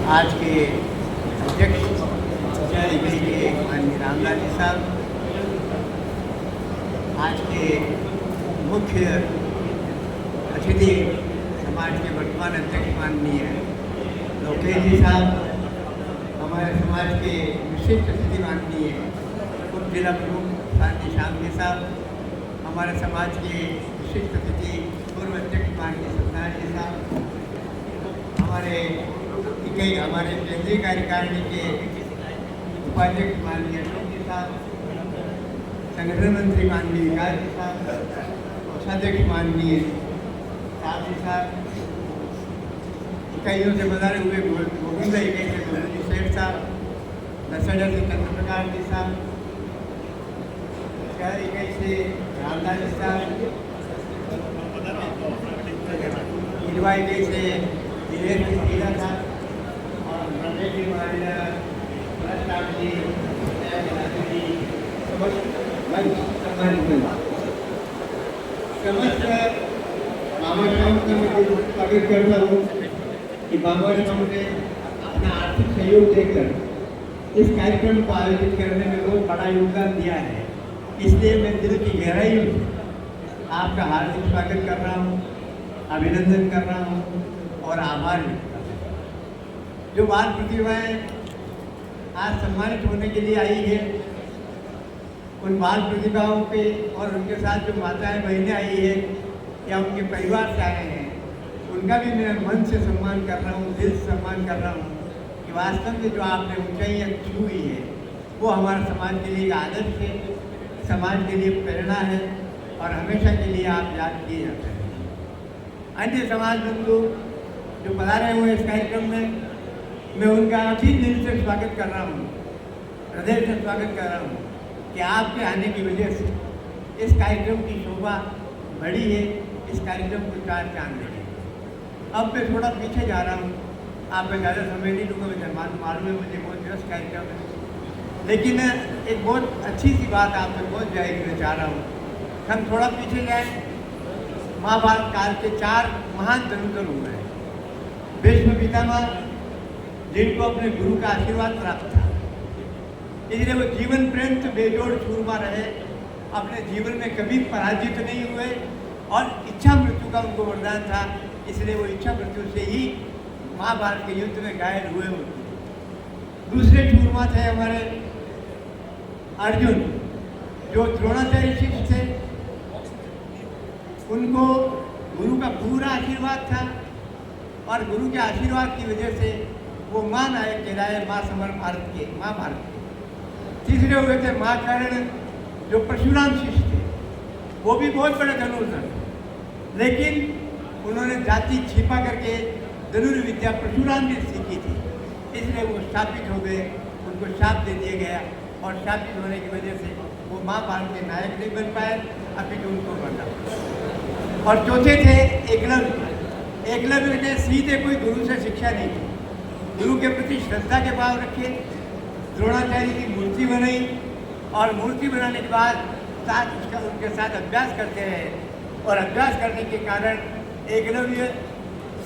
आज के अध्यक्ष चैरिटी के माननीय रामलाल जी साहब, आज के मुख्य अतिथि समाज के वर्तमान अध्यक्ष माननीय लोकेश जी साहब, हमारे समाज के विशिष्ट अतिथि माननीय उप जिला प्रमुख माननीय श्याम जी साहब, हमारे समाज के विशिष्ट अतिथि पूर्व अध्यक्ष माननीय सत्यनारायण जी साहब, हमारे केंद्रीय कार्यकारिणी के उपाध्यक्ष माननीय अशोक जी साहब, संगठन मंत्री माननीय विकास जी साहब, कोषाध्यक्ष माननीय साहब जी साहब, इकाइयों से बधारे हुए गोविंदा इकाई से गोविंद जी सेठ साहब, दशहरा से चंद्र प्रकाश जी साहब, शहर इकाई से रामलाल जी साहब, इडवा इकाई से दिनेश मीरा साहब और प्रदेश समस्त बाबा श्याम का मैं स्वागत करता हूँ कि बाबा श्याम ने अपना आर्थिक सहयोग देकर इस कार्यक्रम को आयोजित करने में बहुत बड़ा योगदान दिया है। इसलिए मैं दिल की गहराइयों से आपका हार्दिक स्वागत कर रहा हूँ, अभिनंदन कर रहा हूँ और आभार व्यक्त कर रहा हूँ। जो बाल प्रतिभाएँ आज सम्मानित होने के लिए आई है, उन बाल प्रतिभाओं पे और उनके साथ जो माताएं बहनें आई है या उनके परिवार से आए हैं, उनका भी मैं मन से सम्मान कर रहा हूँ, दिल से सम्मान कर रहा हूँ कि वास्तव में जो आपने ऊंचाइयाँ छू हुई है वो हमारे समाज के लिए एक आदर्श है, समाज के लिए प्रेरणा है और हमेशा के लिए आप याद किए जाते हैं। अन्य समाज बंधु जो पधारे हुए इस कार्यक्रम में, मैं उनका अति दिल से स्वागत कर रहा हूँ, हृदय से स्वागत कर रहा हूँ कि आपके आने की वजह से इस कार्यक्रम की शोभा बढ़ी है, इस कार्यक्रम को चार चांद लगे। अब मैं थोड़ा पीछे जा रहा हूँ, आप मैं ज़्यादा समय नहीं लूँगा, मुझे मालूम है मुझे बहुत व्यस्त कार्यक्रम है, लेकिन एक बहुत अच्छी सी बात आप में बहुत जाएगी मैं चाह रहा हूँ। हम थोड़ा पीछे जाएँ, महाभारत काल के चार महान धनुधर हुए हैं। भीष्म पितामह, जिनको अपने गुरु का आशीर्वाद प्राप्त था, इसलिए वो जीवन पर्यंत बेजोड़ सूरमा रहे, अपने जीवन में कभी पराजित नहीं हुए और इच्छा मृत्यु का उनको वरदान था, इसलिए वो इच्छा मृत्यु से ही महाभारत के युद्ध में घायल हुए होते। दूसरे सूरमा थे हमारे अर्जुन, जो द्रोणाचार्य शिष्य थे, उनको गुरु का पूरा आशीर्वाद था और गुरु के आशीर्वाद की वजह से वो मां नायक कहलाए, मां समर भारत के, मां भारत के। तीसरे हुए थे मां कर्ण, जो परशुराम शिष्य थे, वो भी बहुत बड़े धनुर्धर, लेकिन उन्होंने जाति छिपा करके धनुर्विद्या परशुराम ने सीखी थी, इसलिए वो शापित हो गए, उनको शाप दे दिया गया और शापित होने की वजह से वो महाभारत के नायक नहीं बन पाए, अभी तो उनको बनना। और चौथे थे एकलव्य। एकलव्य ने सीधे कोई गुरु से शिक्षा नहीं की, गुरु के प्रति श्रद्धा के भाव रखे, द्रोणाचार्य की मूर्ति बनाई और मूर्ति बनाने के बाद उनके साथ अभ्यास करते रहे और अभ्यास करने के कारण एकलव्य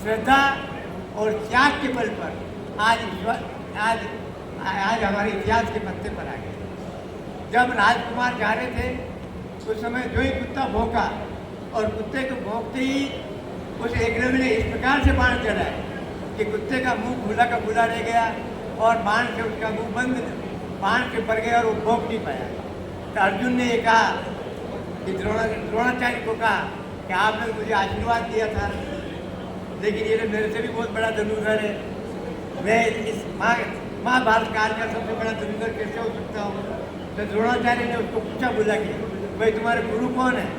श्रद्धा और त्याग के बल पर आज हमारे इतिहास के पत्ते पर आ गए। जब राजकुमार जा रहे थे उस समय जो ही कुत्ता भौंका और कुत्ते को भौंकते ही उस एकलव्य ने इस प्रकार से बाण चलाया कि कुत्ते का मुंह खुला का खुला रह गया और बाण से उसका मुंह बंद, बाण से पड़ गया और वो भौंक नहीं पाया। तो अर्जुन ने ये कहा कि द्रोणाचार्य को कहा कि आपने मुझे आशीर्वाद दिया था, लेकिन ये मेरे से भी बहुत बड़ा धनुर्धर है, मैं इस महाभारत काल का सबसे बड़ा धनुर्धर कैसे हो सकता हूँ। तो द्रोणाचार्य ने उसको पूछा, बोला कि भाई तुम्हारे गुरु कौन है?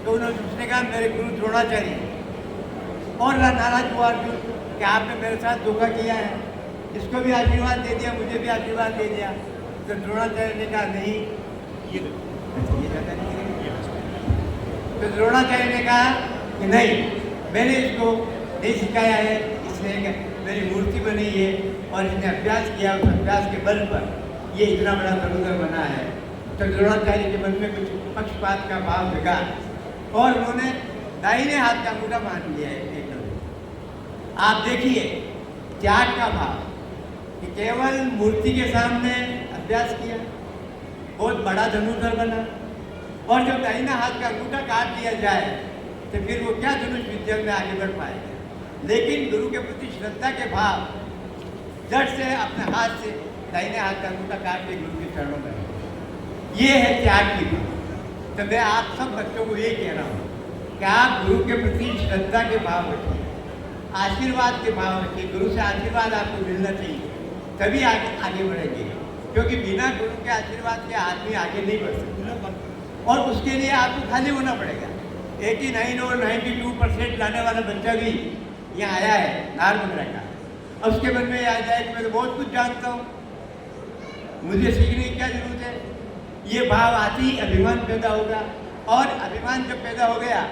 तो उसने कहा मेरे गुरु द्रोणाचार्य। और नाराज हुआ अर्जुन कि आपने मेरे साथ धोखा किया है, इसको भी आशीर्वाद दे दिया, मुझे भी आशीर्वाद दे दिया। तो द्रोणाचार्य ने कहा नहीं, ये ज़्यादा नहीं है। तो द्रोणाचार्य ने कहा कि नहीं, मैंने इसको नहीं सिखाया है, इसलिए मेरी मूर्ति बनी है और इसने अभ्यास किया, उस अभ्यास के बल पर ये इतना बड़ा धनुर्धर बना है। तो द्रोणाचार्य के मन में कुछ पक्षपात का भाव जगा और उन्होंने दाहिने हाथ का अंगूठा मान लिया है। आप देखिए त्याग का भाव, कि केवल मूर्ति के सामने अभ्यास किया, बहुत बड़ा धनुर्धर बना, और जब दाहिना हाथ का अंगूठा काट दिया जाए तो फिर वो क्या धनुष विद्या में आगे बढ़ पाएगा। लेकिन गुरु के प्रति श्रद्धा के भाव जड़ से अपने हाथ से दाहिने हाथ का अंगूठा काट के गुरु के चरणों में, ये है त्याग की बात। तो मैं आप सब बच्चों को ये कह रहा हूँ कि आप गुरु के प्रति श्रद्धा के भाव रखिए, आशीर्वाद के भाव रखिए। गुरु से आशीर्वाद आपको मिलना चाहिए, तभी आगे बढ़ेंगे, क्योंकि बिना गुरु के आशीर्वाद के आदमी आगे नहीं बढ़ सकता, और उसके लिए आपको खाली होना पड़ेगा। 89 और 92% लाने वाला बच्चा भी यहाँ आया है नारमंगरा का, अब उसके मन में आ जाए कि मैं तो बहुत कुछ जानता हूँ, मुझे सीखने की क्या जरूरत है। ये भाव आते ही अभिमान पैदा होगा, और अभिमान जब पैदा हो गया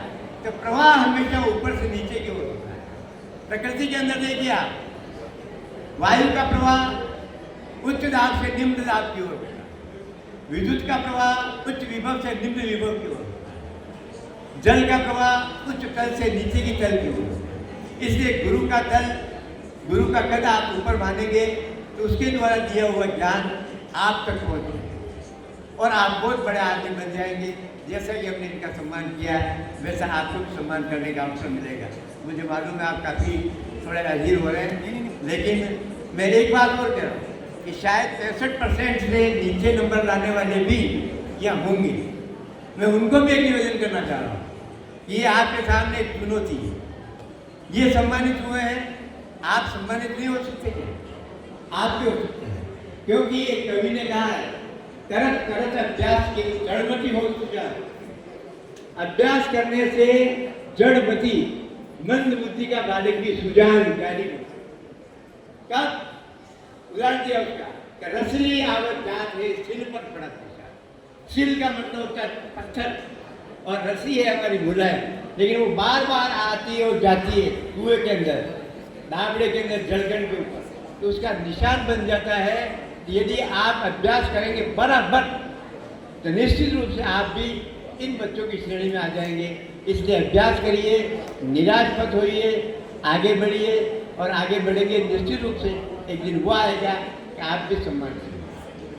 तो प्रवाह हमेशा ऊपर से नीचे की ओर होता है। प्रकृति के अंदर देखिए आप, वायु का प्रवाह उच्च दाब से निम्न दाब की ओर होता है, विद्युत का प्रवाह उच्च विभव से निम्न विभव की ओर होता है, जल का प्रवाह उच्च तल से नीचे की तल की ओर। इसलिए गुरु का तल, गुरु का कद आप ऊपर मानेंगे तो उसके द्वारा दिया हुआ ज्ञान आप तक पहुँचेगा, और आप बहुत बड़े आदमी बन जाएंगे। जैसा कि हमने इनका सम्मान किया है, वैसा आपको भी सम्मान करने का अवसर मिलेगा। मुझे मालूम है आप काफ़ी थोड़े अधीर हो रहे हैं, लेकिन मैं एक बात और कह रहा हूँ कि शायद 65% से नीचे नंबर लाने वाले भी यहाँ होंगे। मैं उनको भी एक निवेदन करना चाह रहा हूँ, ये आपके सामने एक चुनौती है। ये सम्मानित हुए हैं, आप सम्मानित नहीं हो सकते क्या? आप भी हो सकते हैं, क्योंकि एक कवि ने कहा है, करत करत अभ्यास के जड़मती हो तुझा। अभ्यास करने से जड़मती मंद बुद्धि का बालक भी सुजान जारी होता है। कब उदाहरण दिया उसका कि रसली आवत जात है सिल पर पड़ा था। सिल का मतलब होता है पत्थर, और रसी है हमारी मुलायम, लेकिन वो बार बार आती है और जाती है कुएं के अंदर, दाबड़े के अंदर, जलगन के ऊपर, तो उसका निशान बन जाता है। यदि आप अभ्यास करेंगे बराबर तो निश्चित रूप से आप भी इन बच्चों की श्रेणी में आ जाएंगे। इसलिए अभ्यास करिए, निराश मत होइए, आगे बढ़िए, और आगे बढ़ेंगे निश्चित रूप से एक दिन वो आएगा कि आप भी सम्मान